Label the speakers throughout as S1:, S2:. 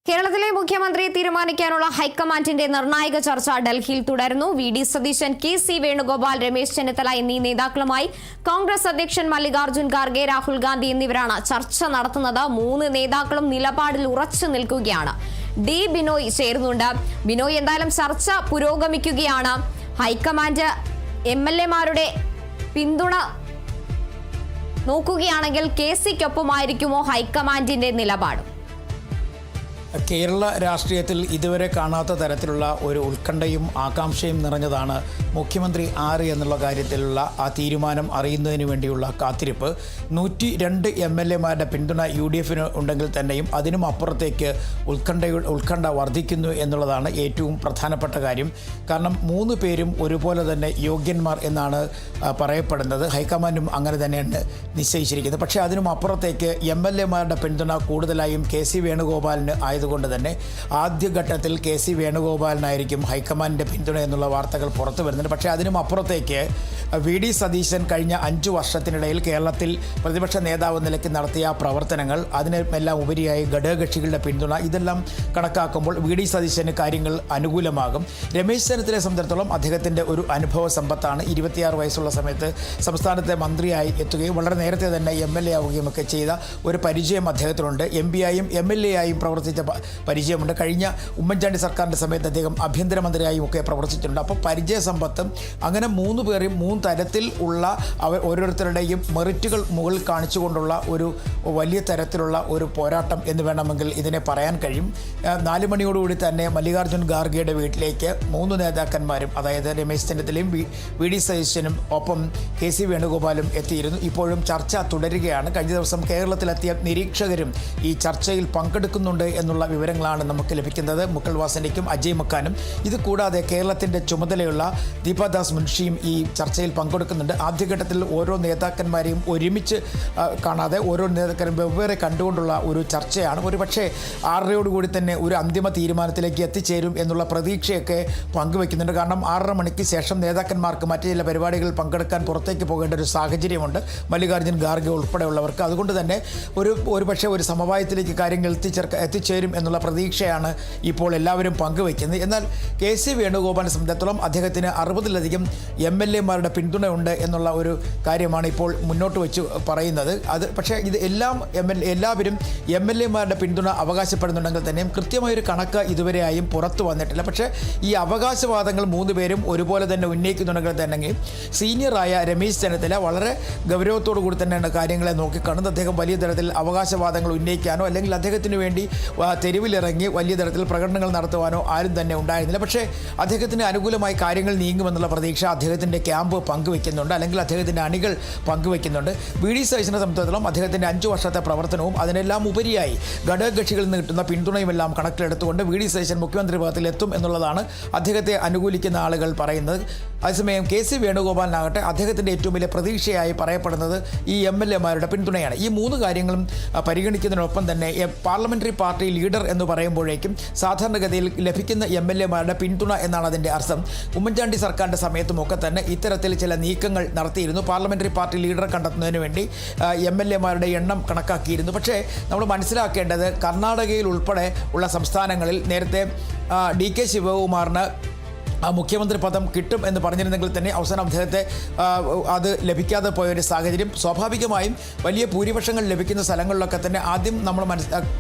S1: കേരളത്തിലെ മുഖ്യമന്ത്രി തീരുമാനിക്കാനുള്ള ഹൈക്കമാൻഡിന്റെ നിർണായക ചർച്ച ഡൽഹിയിൽ തുടരുന്നു. വി.ഡി. സതീശൻ, കെ.സി. വേണുഗോപാൽ, രമേശ് ചെന്നിത്തല എന്നീ നേതാക്കളുമായി കോൺഗ്രസ് അധ്യക്ഷൻ മല്ലികാർജ്ജുൻ ഖാർഗെ, രാഹുൽ ഗാന്ധി എന്നിവരാണ് ചർച്ച നടത്തുന്നത്. മൂന്ന് നേതാക്കളും നിലപാടിൽ ഉറച്ചു നിൽക്കുകയാണ്. ഡി ബിനോയ് ചേരുന്നുണ്ട്. ബിനോയ്, എന്തായാലും ചർച്ച പുരോഗമിക്കുകയാണ്. ഹൈക്കമാൻഡ് എം.എൽ.എമാരുടെ പിന്തുണ നോക്കുകയാണെങ്കിൽ കെ.സിക്കൊപ്പമായിരിക്കുമോ ഹൈക്കമാൻഡിന്റെ നിലപാട്?
S2: കേരള രാഷ്ട്രീയത്തിൽ ഇതുവരെ കാണാത്ത തരത്തിലുള്ള ഒരു ഉത്കണ്ഠയും ആകാംക്ഷയും നിറഞ്ഞതാണ് മുഖ്യമന്ത്രി ആര് എന്നുള്ള കാര്യത്തിലുള്ള ആ തീരുമാനം അറിയുന്നതിന് വേണ്ടിയുള്ള കാത്തിരിപ്പ്. 102 എം.എൽ.എമാരുടെ പിന്തുണ UDF-ന് ഉണ്ടെങ്കിൽ തന്നെയും അതിനും അപ്പുറത്തേക്ക് ഉത്കണ്ഠ വർദ്ധിക്കുന്നു എന്നുള്ളതാണ് ഏറ്റവും പ്രധാനപ്പെട്ട കാര്യം. കാരണം 3 പേരും ഒരുപോലെ തന്നെ യോഗ്യന്മാർ എന്നാണ് പറയപ്പെടുന്നത്. ഹൈക്കമാൻഡും അങ്ങനെ തന്നെയാണ് നിശ്ചയിച്ചിരിക്കുന്നത്. പക്ഷേ അതിനും അപ്പുറത്തേക്ക് എം.എൽ.എമാരുടെ പിന്തുണ കൂടുതലായും കെ.സി. വേണുഗോപാലിന് ആയതുകൊണ്ട് തന്നെ ആദ്യഘട്ടത്തിൽ കെ.സി. വേണുഗോപാലിനായിരിക്കും ഹൈക്കമാൻഡിൻ്റെ പിന്തുണ എന്നുള്ള വാർത്തകൾ പുറത്തു വരുന്നുണ്ട്. പക്ഷേ അതിനും അപ്പുറത്തേക്ക് വി.ഡി. സതീശൻ കഴിഞ്ഞ 5 വർഷത്തിനിടയിൽ കേരളത്തിൽ പ്രതിപക്ഷ നേതാവ് നിലയ്ക്ക് നടത്തിയ പ്രവർത്തനങ്ങൾ, അതിനെല്ലാം ഉപരിയായി ഘടകകക്ഷികളുടെ പിന്തുണ, ഇതെല്ലാം കണക്കാക്കുമ്പോൾ വി.ഡി. സതീശന് കാര്യങ്ങൾ അനുകൂലമാകും. രമേശ് ചെന്നിത്തലയെ സംബന്ധിച്ചിടത്തോളം അദ്ദേഹത്തിൻ്റെ ഒരു അനുഭവ സമ്പത്താണ്. 26 വയസ്സുള്ള സമയത്ത് സംസ്ഥാനത്തെ മന്ത്രിയായി എത്തുകയും വളരെ നേരത്തെ തന്നെ MLA ആവുകയും ഒക്കെ ചെയ്ത ഒരു പരിചയം അദ്ദേഹത്തിനുണ്ട്. MP ആയും MLA ആയും പ്രവർത്തിച്ച പരിചയമുണ്ട്. കഴിഞ്ഞ ഉമ്മൻചാണ്ടി സർക്കാരിൻ്റെ സമയത്ത് അദ്ദേഹം ആഭ്യന്തരമന്ത്രിയായും ഒക്കെ പ്രവർത്തിച്ചിട്ടുണ്ട്. അപ്പോൾ പരിചയസമ്പത്തും അങ്ങനെ 3 പേരെയും 3 തരത്തിൽ ഉള്ള ഓരോരുത്തരുടെയും മെറിറ്റുകൾ മുകളിൽ കാണിച്ചുകൊണ്ടുള്ള ഒരു വലിയ തരത്തിലുള്ള ഒരു പോരാട്ടം എന്ന് വേണമെങ്കിൽ ഇതിനെ പറയാൻ കഴിയും. 4 മണിയോടുകൂടി തന്നെ മല്ലികാർജ്ജുൻ ഖാർഗെയുടെ വീട്ടിലേക്ക് 3 നേതാക്കന്മാരും, അതായത് രമേശ് ചെന്നിത്തലയും വി.ഡി. സതീശനും ഒപ്പം കെ.സി. വേണുഗോപാലും എത്തിയിരുന്നു. ഇപ്പോഴും ചർച്ച തുടരുകയാണ്. കഴിഞ്ഞ ദിവസം കേരളത്തിലെത്തിയ നിരീക്ഷകരും ഈ ചർച്ചയിൽ പങ്കെടുക്കുന്നുണ്ട് എന്നുള്ള വിവരങ്ങളാണ് നമുക്ക് ലഭിക്കുന്നത്. മുകുൾ വാസനിക്കും അജയ് മക്കാനും. ഇത് കൂടാതെ കേരളത്തിൻ്റെ ചുമതലയുള്ള ദീപാദാസ് മുൻഷിയും ഈ ചർച്ചയിൽ പങ്കെടുക്കുന്നുണ്ട്. ആദ്യഘട്ടത്തിൽ ഓരോ നേതാക്കന്മാരെയും ഒരുമിച്ച് കാണാതെ ഓരോ നേതാക്കന്മാരും വെവ്വേറെ കണ്ടുകൊണ്ടുള്ള ഒരു ചർച്ചയാണ്. ഒരുപക്ഷെ 6:30 തന്നെ ഒരു അന്തിമ തീരുമാനത്തിലേക്ക് എത്തിച്ചേരും എന്നുള്ള പ്രതീക്ഷയൊക്കെ പങ്കുവെക്കുന്നുണ്ട്. കാരണം 6:30 മണിക്ക് ശേഷം നേതാക്കന്മാർക്ക് മറ്റു ചില പരിപാടികളിൽ പങ്കെടുക്കാൻ പുറത്തേക്ക് പോകേണ്ട ഒരു സാഹചര്യമുണ്ട് മല്ലികാർജ്ജുൻ ഖാർഗെ ഉൾപ്പെടെയുള്ളവർക്ക്. അതുകൊണ്ട് തന്നെ ഒരുപക്ഷെ ഒരു സമവായത്തിലേക്ക് കാര്യങ്ങൾ എത്തിച്ചേരും എന്നുള്ള പ്രതീക്ഷയാണ് ഇപ്പോൾ എല്ലാവരും പങ്കുവയ്ക്കുന്നത്. എന്നാൽ കെ.സി. വേണുഗോപാലിനെ സംബന്ധിച്ചിടത്തോളം അദ്ദേഹത്തിന് 60-ലധികം MLA-മാരുടെ പിന്തുണയുണ്ട് എന്നുള്ള ഒരു കാര്യമാണ് ഇപ്പോൾ മുന്നോട്ട് വെച്ച് പറയുന്നത്. പക്ഷേ ഇത് എല്ലാവരും MLA-മാരുടെ പിന്തുണ അവകാശപ്പെടുന്നുണ്ടെങ്കിൽ തന്നെയും കൃത്യമായൊരു കണക്ക് ഇതുവരെയായും പുറത്തു വന്നിട്ടില്ല. പക്ഷേ ഈ അവകാശവാദങ്ങൾ 3 പേരും ഒരുപോലെ തന്നെ ഉന്നയിക്കുന്നുണ്ടെങ്കിൽ തന്നെ സീനിയറായ രമേശ് ചെന്നിത്തല വളരെ ഗൗരവത്തോടു കൂടി തന്നെയാണ് കാര്യങ്ങളെ നോക്കിക്കാണുന്നത്. അദ്ദേഹം വലിയ തരത്തിൽ അവകാശവാദങ്ങൾ ഉന്നയിക്കാനോ അല്ലെങ്കിൽ അദ്ദേഹത്തിന് വേണ്ടി തെരുവിലിറങ്ങി വലിയ തരത്തിൽ പ്രകടനങ്ങൾ നടത്തുവാനോ ആരും തന്നെ ഉണ്ടായിരുന്നില്ല. പക്ഷേ അദ്ദേഹത്തിന് അനുകൂലമായി കാര്യങ്ങൾ നീങ്ങുമെന്നുള്ള പ്രതീക്ഷ അദ്ദേഹത്തിൻ്റെ ക്യാമ്പ് പങ്കുവെക്കുന്നുണ്ട്, അല്ലെങ്കിൽ അദ്ദേഹത്തിൻ്റെ അണികൾ പങ്കുവെക്കുന്നുണ്ട്. വി.ഡി. സതീശനെ സംബന്ധിച്ചിടത്തോളം അദ്ദേഹത്തിൻ്റെ 5 വർഷത്തെ പ്രവർത്തനവും അതിനെല്ലാം ഉപരിയായി ഘടകകക്ഷികളിൽ നിന്ന് കിട്ടുന്ന പിന്തുണയുമെല്ലാം കണക്കിലെടുത്തുകൊണ്ട് വി.ഡി. സതീശൻ മുഖ്യമന്ത്രി പദത്തിൽ എത്തും എന്നുള്ളതാണ് അദ്ദേഹത്തെ അനുകൂലിക്കുന്ന ആളുകൾ പറയുന്നത്. അതേസമയം കെ.സി. വേണുഗോപാലിനാകട്ടെ അദ്ദേഹത്തിൻ്റെ ഏറ്റവും വലിയ പ്രതീക്ഷയായി പറയപ്പെടുന്നത് ഈ MLA-മാരുടെ പിന്തുണയാണ്. ഈ 3 കാര്യങ്ങളും പരിഗണിക്കുന്നതിനൊപ്പം തന്നെ പാർലമെൻ്ററി പാർട്ടി ലീഡർ എന്ന് പറയുമ്പോഴേക്കും സാധാരണഗതിയിൽ ലഭിക്കുന്ന MLA-മാരുടെ പിന്തുണ എന്നാണ് അതിൻ്റെ അർത്ഥം. ഉമ്മൻചാണ്ടി സർക്കാരിൻ്റെ സമയത്തുമൊക്കെ തന്നെ ഇത്തരത്തിൽ ചില നീക്കങ്ങൾ നടത്തിയിരുന്നു. പാർലമെൻ്ററി പാർട്ടി ലീഡറെ കണ്ടെത്തുന്നതിന് വേണ്ടി MLA-മാരുടെ എണ്ണം കണക്കാക്കിയിരുന്നു. പക്ഷേ നമ്മൾ മനസ്സിലാക്കേണ്ടത് കർണാടകയിൽ ഉൾപ്പെടെ ഉള്ള സംസ്ഥാനങ്ങളിൽ നേരത്തെ DK ശിവകുമാറിന് മുഖ്യമന്ത്രി പദം കിട്ടും എന്ന് പറഞ്ഞിരുന്നെങ്കിൽ തന്നെ അവസാനം അദ്ദേഹത്തെ അത് ലഭിക്കാതെ പോയൊരു സാഹചര്യം. സ്വാഭാവികമായും വലിയ ഭൂരിപക്ഷങ്ങൾ ലഭിക്കുന്ന സ്ഥലങ്ങളിലൊക്കെ തന്നെ ആദ്യം നമ്മൾ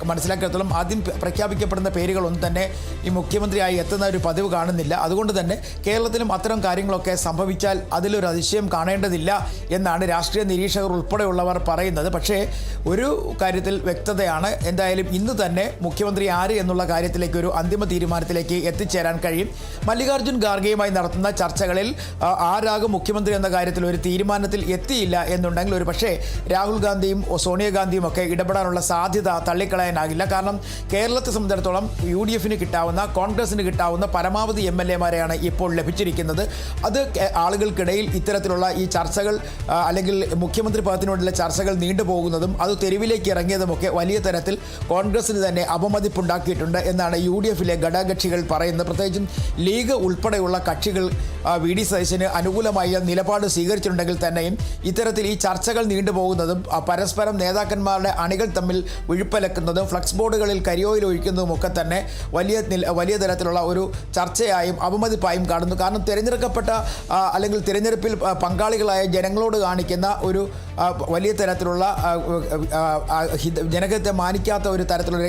S2: മനസ്സിലാക്കിയിടത്തോളം ആദ്യം പ്രഖ്യാപിക്കപ്പെടുന്ന പേരുകളൊന്നും തന്നെ ഈ മുഖ്യമന്ത്രിയായി എത്തുന്ന ഒരു പതിവ് കാണുന്നില്ല. അതുകൊണ്ട് തന്നെ കേരളത്തിലും അത്തരം കാര്യങ്ങളൊക്കെ സംഭവിച്ചാൽ അതിലൊരു അതിശയം കാണേണ്ടതില്ല എന്നാണ് രാഷ്ട്രീയ നിരീക്ഷകർ ഉൾപ്പെടെയുള്ളവർ പറയുന്നത്. പക്ഷേ ഒരു കാര്യത്തിൽ വ്യക്തതയാണ്. എന്തായാലും ഇന്ന് തന്നെ മുഖ്യമന്ത്രി ആര് എന്നുള്ള കാര്യത്തിലേക്ക് ഒരു അന്തിമ തീരുമാനത്തിലേക്ക് എത്തിച്ചേരാൻ കഴിയും. മല്ലികാർജ്ജുൻ ഖാർഗെയുമായി നടത്തുന്ന ചർച്ചകളിൽ ആരാകും മുഖ്യമന്ത്രി എന്ന കാര്യത്തിൽ ഒരു തീരുമാനത്തിൽ എത്തിയില്ല എന്നുണ്ടെങ്കിൽ ഒരു പക്ഷേ രാഹുൽ ഗാന്ധിയും സോണിയാഗാന്ധിയും ഒക്കെ ഇടപെടാനുള്ള സാധ്യത തള്ളിക്കളയാനാകില്ല. കാരണം കേരളത്തെ സംബന്ധിച്ചിടത്തോളം UDF-ന് കിട്ടാവുന്ന, കോൺഗ്രസിന് കിട്ടാവുന്ന പരമാവധി MLA-മാരെയാണ് ഇപ്പോൾ ലഭിച്ചിരിക്കുന്നത്. അത് ആളുകൾക്കിടയിൽ ഇത്തരത്തിലുള്ള ഈ ചർച്ചകൾ അല്ലെങ്കിൽ മുഖ്യമന്ത്രി പദത്തിനോടുള്ള ചർച്ചകൾ നീണ്ടുപോകുന്നതും അത് തെരുവിലേക്ക് ഇറങ്ങിയതുമൊക്കെ വലിയ തരത്തിൽ കോൺഗ്രസിന് തന്നെ അപമതിപ്പുണ്ടാക്കിയിട്ടുണ്ട് എന്നാണ് UDF-ലെ ഘടകകക്ഷികൾ പറയുന്നത്. പ്രത്യേകിച്ചും ലീഗ് ഉൾപ്പെടെയുള്ള കക്ഷികൾ വി.ഡി. സതീശന് അനുകൂലമായ നിലപാട് സ്വീകരിച്ചിട്ടുണ്ടെങ്കിൽ തന്നെയും ഇത്തരത്തിൽ ഈ ചർച്ചകൾ നീണ്ടുപോകുന്നതും പരസ്പരം നേതാക്കന്മാരുടെ അണികൾ തമ്മിൽ വിഴുപ്പലക്കുന്നതും ഫ്ലക്സ് ബോർഡുകളിൽ കരിയോയിൽ ഒഴിക്കുന്നതും ഒക്കെ തന്നെ വലിയ തരത്തിലുള്ള ഒരു ചർച്ചയായും അവമതിപ്പായും കാണുന്നു. കാരണം തിരഞ്ഞെടുക്കപ്പെട്ട അല്ലെങ്കിൽ തിരഞ്ഞെടുപ്പിൽ പങ്കാളികളായ ജനങ്ങളോട് കാണിക്കുന്ന ഒരു വലിയ തരത്തിലുള്ള ജനഹിതത്തെ മാനിക്കാത്ത ഒരു തരത്തിലുള്ള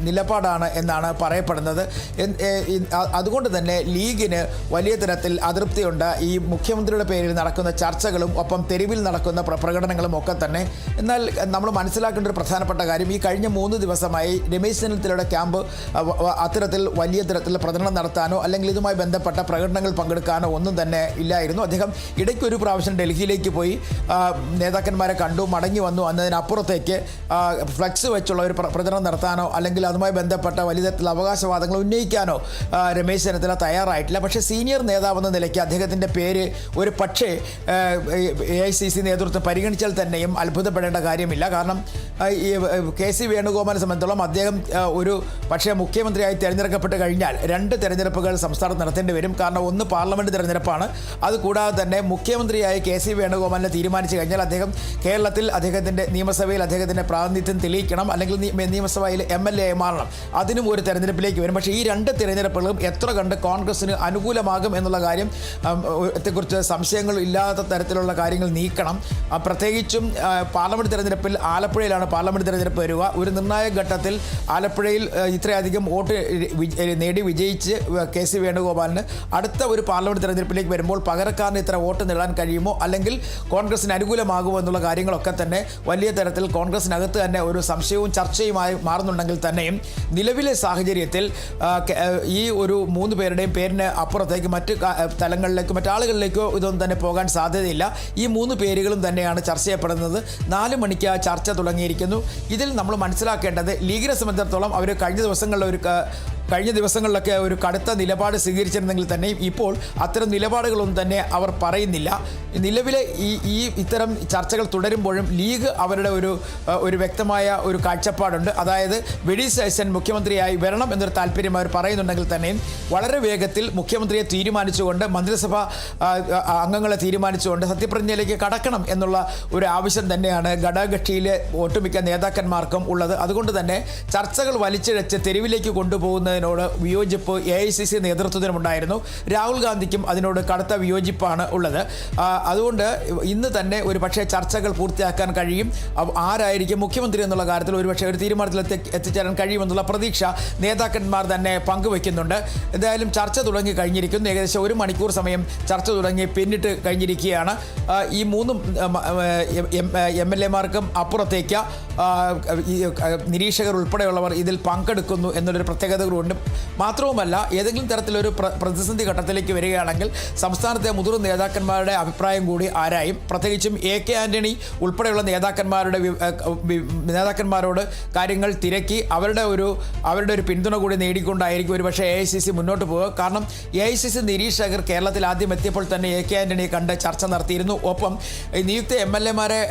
S2: നിലപാടാണ് എന്നാണ് പറയപ്പെടുന്നത്. അതുകൊണ്ട് തന്നെ ലീഗിന് വലിയ തരത്തിൽ അതൃപ്തിയുണ്ട് ഈ മുഖ്യമന്ത്രിയുടെ പേരിൽ നടക്കുന്ന ചർച്ചകളും ഒപ്പം തെരുവിൽ നടക്കുന്ന പ്രകടനങ്ങളും ഒക്കെ തന്നെ. എന്നാൽ നമ്മൾ മനസ്സിലാക്കേണ്ട ഒരു പ്രധാനപ്പെട്ട കാര്യം, ഈ കഴിഞ്ഞ 3 ദിവസമായി രമേശ് ചെന്നിത്തലയുടെ ക്യാമ്പ് അത്തരത്തിൽ വലിയ തരത്തിലുള്ള പ്രകടനം നടത്താനോ അല്ലെങ്കിൽ ഇതുമായി ബന്ധപ്പെട്ട പ്രകടനങ്ങൾ പങ്കെടുക്കാനോ ഒന്നും തന്നെ ഇല്ലായിരുന്നു. അദ്ദേഹം ഇടയ്ക്കൊരു പ്രാവശ്യം ഡൽഹിയിലേക്ക് പോയി നേതാക്കന്മാരെ കണ്ടു, മടങ്ങി വന്നു. എന്നതിനപ്പുറത്തേക്ക് ഫ്ലക്സ് വെച്ചുള്ള ഒരു പ്രചരണം നടത്താനോ അല്ലെങ്കിൽ അതുമായി ബന്ധപ്പെട്ട വലിയ തരത്തിലുള്ള അവകാശവാദങ്ങൾ ഉന്നയിക്കാനോ രമേശ് ചെന്നിത്തല തയ്യാറായിട്ടില്ല. പക്ഷേ സീനിയർ നേതാവെന്ന നിലയ്ക്ക് അദ്ദേഹത്തിൻ്റെ പേര് ഒരു പക്ഷേ AICC നേതൃത്വം പരിഗണിച്ചാൽ തന്നെയും അത്ഭുതപ്പെടേണ്ട കാര്യമില്ല. കാരണം ഈ KC വേണുഗോപാലിനെ സംബന്ധിച്ചോളം അദ്ദേഹം ഒരു പക്ഷേ മുഖ്യമന്ത്രിയായി തിരഞ്ഞെടുക്കപ്പെട്ട് കഴിഞ്ഞാൽ 2 തെരഞ്ഞെടുപ്പുകൾ സംസ്ഥാനത്ത് നടത്തേണ്ടി വരും. കാരണം ഒന്ന് പാർലമെൻറ്റ് തിരഞ്ഞെടുപ്പാണ്. അതുകൂടാതെ തന്നെ മുഖ്യമന്ത്രിയായി KC വേണുഗോപാലിനെ തീരുമാനിച്ചു കഴിഞ്ഞാൽ അദ്ദേഹം കേരളത്തിൽ അദ്ദേഹത്തിൻ്റെ നിയമസഭയിൽ അദ്ദേഹത്തിൻ്റെ പ്രാതിനിധ്യം തെളിയിക്കണം, അല്ലെങ്കിൽ നിയമസഭയിൽ MLA മാറണം. അതിനും ഒരു തെരഞ്ഞെടുപ്പിലേക്ക് വരും. പക്ഷേ ഈ 2 തിരഞ്ഞെടുപ്പുകളും എത്ര കണ്ട് കോൺഗ്രസിന് അനുകൂലമാകും എന്നുള്ള കാര്യം ത്തെക്കുറിച്ച് സംശയങ്ങൾ ഇല്ലാത്ത തരത്തിലുള്ള കാര്യങ്ങൾ നീക്കണം. പ്രത്യേകിച്ചും പാർലമെൻറ്റ് തിരഞ്ഞെടുപ്പിൽ ആലപ്പുഴയിലാണ് പാർലമെൻറ്റ് തിരഞ്ഞെടുപ്പ് വരിക. ഒരു നിർണായക ഘട്ടത്തിൽ ആലപ്പുഴയിൽ ഇത്രയധികം വോട്ട് നേടി വിജയിച്ച് KC വേണുഗോപാലിന് അടുത്ത ഒരു പാർലമെൻറ്റ് തിരഞ്ഞെടുപ്പിലേക്ക് വരുമ്പോൾ പകരക്കാരന് ഇത്ര വോട്ട് നേടാൻ കഴിയുമോ അല്ലെങ്കിൽ കോൺഗ്രസിന് അനുകൂലമാകുമോ എന്നുള്ള കാര്യങ്ങളൊക്കെ തന്നെ വലിയ തരത്തിൽ കോൺഗ്രസിനകത്ത് തന്നെ ഒരു സംശയവും ചർച്ചയുമായി മാറുന്നുണ്ടെങ്കിൽ തന്നെയും നിലവിലെ സാഹചര്യത്തിൽ ഈ ഒരു 3 പേരുടെയും പേരിന് അപ്പുറത്തേക്ക് മറ്റ് തലങ്ങളിലേക്കോ മറ്റാളുകളിലേക്കോ ഇതൊന്നും തന്നെ പോകാൻ സാധ്യതയില്ല. ഈ 3 പേരുകളും തന്നെയാണ് ചർച്ച ചെയ്യപ്പെടുന്നത്. 4 മണിക്ക് ചർച്ച തുടങ്ങിയിരിക്കുന്നു. ഇതിൽ നമ്മൾ മനസ്സിലാക്കേണ്ടത് ലീഗിനെ സംബന്ധിച്ചിടത്തോളം അവർ കഴിഞ്ഞ ദിവസങ്ങളിലൊക്കെ ഒരു കടുത്ത നിലപാട് സ്വീകരിച്ചിരുന്നെങ്കിൽ തന്നെയും ഇപ്പോൾ അത്തരം നിലപാടുകളൊന്നും തന്നെ അവർ പറയുന്നില്ല. നിലവിലെ ഇത്തരം ചർച്ചകൾ തുടരുമ്പോഴും ലീഗ് അവരുടെ ഒരു വ്യക്തമായ ഒരു കാഴ്ചപ്പാടുണ്ട്. അതായത് വി.ഡി. സതീശൻ മുഖ്യമന്ത്രിയായി വരണം എന്നൊരു താല്പര്യം അവർ പറയുന്നുണ്ടെങ്കിൽ തന്നെയും വളരെ വേഗത്തിൽ മുഖ്യമന്ത്രിയെ തീരുമാനിച്ചുകൊണ്ട് മന്ത്രിസഭ അംഗങ്ങളെ തീരുമാനിച്ചുകൊണ്ട് സത്യപ്രതിജ്ഞയിലേക്ക് കടക്കണം എന്നുള്ള ഒരു ആവശ്യം തന്നെയാണ് ഘടകകക്ഷിയിലെ ഒട്ടുമിക്ക നേതാക്കന്മാർക്കും ഉള്ളത്. അതുകൊണ്ട് തന്നെ ചർച്ചകൾ വലിച്ചിഴച്ച് തെരുവിലേക്ക് കൊണ്ടുപോകുന്നതിനോട് വിയോജിപ്പ് AICC നേതൃത്വത്തിനുമുണ്ടായിരുന്നു. രാഹുൽ ഗാന്ധിക്കും അതിനോട് കടുത്ത വിയോജിപ്പാണ് ഉള്ളത്. അതുകൊണ്ട് ഇന്ന് തന്നെ ഒരു പക്ഷേ ചർച്ചകൾ പൂർത്തിയാക്കാൻ കഴിയും. ആരായിരിക്കും മുഖ്യമന്ത്രി എന്നുള്ള കാര്യത്തിൽ ഒരുപക്ഷെ ഒരു തീരുമാനത്തിൽ എത്തിച്ചേരാൻ കഴിയുമെന്നുള്ള പ്രതീക്ഷ നേതാക്കന്മാർ തന്നെ പങ്കുവയ്ക്കുന്നുണ്ട്. എന്തായാലും ചർച്ച തുടങ്ങി കഴിഞ്ഞിരിക്കുന്നു. ഏകദേശം 1 മണിക്കൂർ സമയം ചർച്ച തുടങ്ങി പിന്നിട്ട് കഴിഞ്ഞിരിക്കുകയാണ്. ഈ 3 MLA-മാർക്കും അപ്പുറത്തേക്ക് നിരീക്ഷകർ ഉൾപ്പെടെയുള്ളവർ ഇതിൽ പങ്കെടുക്കുന്നു എന്നുള്ളൊരു പ്രത്യേകത കൂടി. മാത്രവുമല്ല, ഏതെങ്കിലും തരത്തിലൊരു പ്രതിസന്ധി ഘട്ടത്തിലേക്ക് വരികയാണെങ്കിൽ സംസ്ഥാനത്തെ മുതിർന്ന നേതാക്കന്മാരുടെ അഭിപ്രായം കൂടി ആരായും. പ്രത്യേകിച്ചും AK ആൻ്റണി ഉൾപ്പെടെയുള്ള നേതാക്കന്മാരോട് കാര്യങ്ങൾ തിരക്കി അവരുടെ ഒരു പിന്തുണ കൂടി നേടിക്കൊണ്ടായിരിക്കും ഒരുപക്ഷെ AICC മുന്നോട്ട് പോകുക. കാരണം AICC നിരീക്ഷകർ കേരളത്തിൽ ആദ്യം എത്തിയപ്പോൾ തന്നെ AK ആൻ്റണിയെ കണ്ട് ചർച്ച നടത്തിയിരുന്നു. ഒപ്പം നിയുക്ത MLA-മാരെ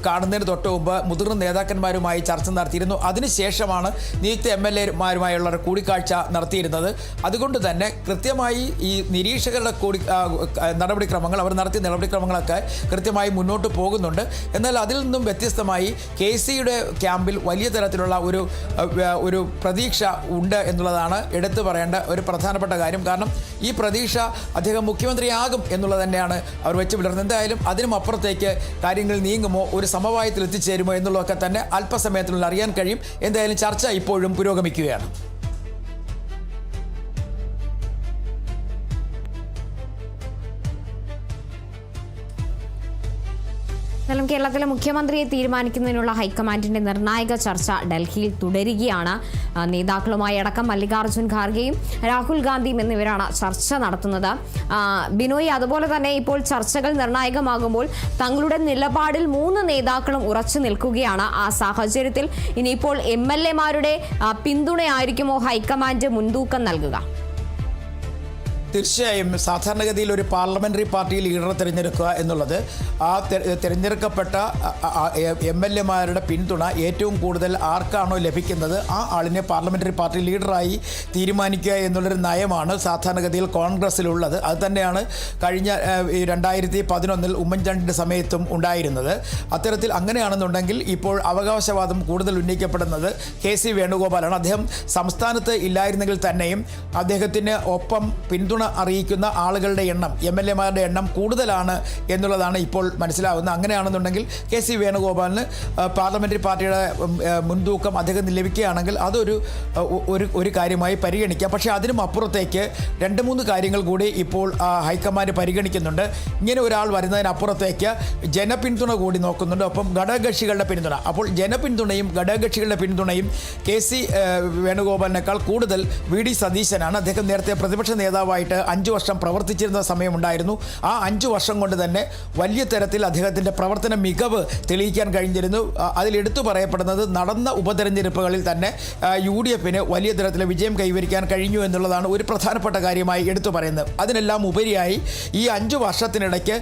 S2: കാണുന്നതിന് തൊട്ട് മുമ്പ് മുതിർന്ന നേതാക്കന്മാരുമായി ചർച്ച നടത്തിയിരുന്നു. അതിനുശേഷമാണ് നിയുക്ത MLA-മാരുമായുള്ള കൂടിക്കാഴ്ച നടത്തിയിരുന്നത്. അതുകൊണ്ട് തന്നെ കൃത്യമായി ഈ നിരീക്ഷകരുടെ നടപടിക്രമങ്ങൾ അവർ നടത്തിയ നടപടിക്രമങ്ങളൊക്കെ കൃത്യമായി മുന്നോട്ട് പോകുന്നുണ്ട്. എന്നാൽ അതിൽ നിന്നും വ്യത്യസ്തമായി KCയുടെ ക്യാമ്പിൽ വലിയ തരത്തിലുള്ള ഒരു പ്രതീക്ഷ ഉണ്ട് എന്നുള്ളതാണ് എടുത്തു പറയേണ്ട ഒരു പ്രധാനപ്പെട്ട കാര്യം. കാരണം ഈ പ്രതീക്ഷ അദ്ദേഹം മുഖ്യമന്ത്രിയാകും എന്നുള്ളത് തന്നെയാണ് അവർ വെച്ച് പുലർത്തുന്നത്. എന്തായാലും അതിനും അപ്പുറത്തേക്ക് കാര്യങ്ങൾ നീങ്ങുമോ, ഒരു സമവായത്തിൽ എത്തിച്ചേരുമോ എന്നുള്ളതൊക്കെ തന്നെ അല്പസമയത്തിനുള്ളിൽ അറിയാൻ കഴിയും. എന്തായാലും ചർച്ച ഇപ്പോഴും പുരോഗമിക്കുകയാണ്.
S1: എന്നാലും കേരളത്തിലെ മുഖ്യമന്ത്രിയെ തീരുമാനിക്കുന്നതിനുള്ള ഹൈക്കമാൻഡിന്റെ നിർണായക ചർച്ച ഡൽഹിയിൽ തുടരുകയാണ്. നേതാക്കളുമായി അടക്കം മല്ലികാർജ്ജുൻ ഖാർഗെയും രാഹുൽ ഗാന്ധിയും എന്നിവരാണ് ചർച്ച നടത്തുന്നത്. ബിനോയ്, അതുപോലെ തന്നെ ഇപ്പോൾ ചർച്ചകൾ നിർണായകമാകുമ്പോൾ തങ്ങളുടെ നിലപാടിൽ 3 നേതാക്കളും ഉറച്ചു നിൽക്കുകയാണ്. ആ സാഹചര്യത്തിൽ ഇനിയിപ്പോൾ MLA-മാരുടെ പിന്തുണയായിരിക്കുമോ ഹൈക്കമാൻഡ് മുൻതൂക്കം നൽകുക?
S2: തീർച്ചയായും സാധാരണഗതിയിൽ ഒരു പാർലമെൻ്ററി പാർട്ടി ലീഡറെ തിരഞ്ഞെടുക്കുക എന്നുള്ളത് ആ തിരഞ്ഞെടുക്കപ്പെട്ട MLA-മാരുടെ പിന്തുണ ഏറ്റവും കൂടുതൽ ആർക്കാണോ ലഭിക്കുന്നത് ആ ആളിനെ പാർലമെൻ്ററി പാർട്ടി ലീഡറായി തീരുമാനിക്കുക എന്നുള്ളൊരു നയമാണ് സാധാരണഗതിയിൽ കോൺഗ്രസ്സിലുള്ളത്. അത് തന്നെയാണ് കഴിഞ്ഞ 2011 ഉമ്മൻചാണ്ടിൻ്റെ സമയത്തും ഉണ്ടായിരുന്നത്. അത്തരത്തിൽ അങ്ങനെയാണെന്നുണ്ടെങ്കിൽ ഇപ്പോൾ അവകാശവാദം കൂടുതൽ ഉന്നയിക്കപ്പെടുന്നത് KC വേണുഗോപാലാണ്. അദ്ദേഹം സംസ്ഥാനത്ത് ഇല്ലായിരുന്നെങ്കിൽ തന്നെയും അദ്ദേഹത്തിന് ഒപ്പം പിന്തുണ അറിയിക്കുന്ന ആളുകളുടെ എണ്ണം, MLA-മാരുടെ എണ്ണം കൂടുതലാണ് എന്നുള്ളതാണ് ഇപ്പോൾ മനസ്സിലാവുന്നത്. അങ്ങനെയാണെന്നുണ്ടെങ്കിൽ KC വേണുഗോപാലിന് പാർലമെൻ്ററി പാർട്ടിയുടെ മുൻതൂക്കം അദ്ദേഹത്തിന് ലഭിക്കുകയാണെങ്കിൽ അതൊരു ഒരു കാര്യമായി പരിഗണിക്കാം. പക്ഷേ അതിനും അപ്പുറത്തേക്ക് 2-3 കാര്യങ്ങൾ കൂടി ഇപ്പോൾ ഹൈക്കമാൻഡ് പരിഗണിക്കുന്നുണ്ട്. ഇങ്ങനെ ഒരാൾ വരുന്നതിനപ്പുറത്തേക്ക് ജനപിന്തുണ കൂടി നോക്കുന്നുണ്ട്, ഒപ്പം ഘടകകക്ഷികളുടെ പിന്തുണ. അപ്പോൾ ജനപിന്തുണയും ഘടകകക്ഷികളുടെ പിന്തുണയും KC വേണുഗോപാലിനേക്കാൾ കൂടുതൽ VD സതീശനാണ്. അദ്ദേഹം നേരത്തെ പ്രതിപക്ഷ നേതാവായിട്ട് 5 വർഷം പ്രവർത്തിച്ചിരുന്ന സമയമുണ്ടായിരുന്നു. ആ 5 വർഷം കൊണ്ട് തന്നെ വലിയ തരത്തിൽ അദ്ദേഹത്തിൻ്റെ പ്രവർത്തന മികവ് തെളിയിക്കാൻ കഴിഞ്ഞിരുന്നു. അതിലെടുത്തു പറയപ്പെടുന്നത് നടന്ന ഉപതെരഞ്ഞെടുപ്പുകളിൽ തന്നെ UDF-ന് വലിയ തരത്തിലെ വിജയം കൈവരിക്കാൻ കഴിഞ്ഞു എന്നുള്ളതാണ് ഒരു പ്രധാനപ്പെട്ട കാര്യമായി എടുത്തു പറയുന്നത്. അതിനെല്ലാം ഉപരിയായി ഈ 5 വർഷത്തിനിടയ്ക്ക്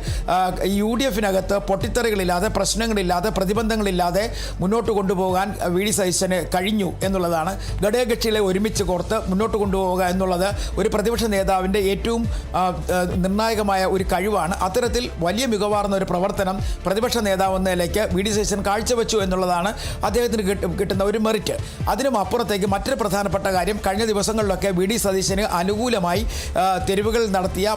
S2: UDF-നകത്ത് പൊട്ടിത്തെറികളില്ലാതെ, പ്രശ്നങ്ങളില്ലാതെ, പ്രതിബന്ധങ്ങളില്ലാതെ മുന്നോട്ട് കൊണ്ടുപോകാൻ VD സതീശന് കഴിഞ്ഞു എന്നുള്ളതാണ്. ഘടകകക്ഷികളെ ഒരുമിച്ച് കോർത്ത് മുന്നോട്ട് കൊണ്ടുപോവുക എന്നുള്ളത് ഒരു പ്രതിപക്ഷ നേതാവിൻ്റെ ഏറ്റവും നിർണായകമായ ഒരു കഴിവാണ്. അത്തരത്തിൽ വലിയ മികവാർന്ന ഒരു പ്രവർത്തനം പ്രതിപക്ഷ നേതാവ് എന്ന നിലയ്ക്ക് VD സതീശൻ കാഴ്ചവെച്ചു എന്നുള്ളതാണ് അദ്ദേഹത്തിന് കിട്ടുന്ന ഒരു മെറിറ്റ്. അതിനും അപ്പുറത്തേക്ക് മറ്റൊരു പ്രധാനപ്പെട്ട കാര്യം, കഴിഞ്ഞ ദിവസങ്ങളിലൊക്കെ VD സതീശന് അനുകൂലമായി തെരുവുകളിൽ നടത്തിയ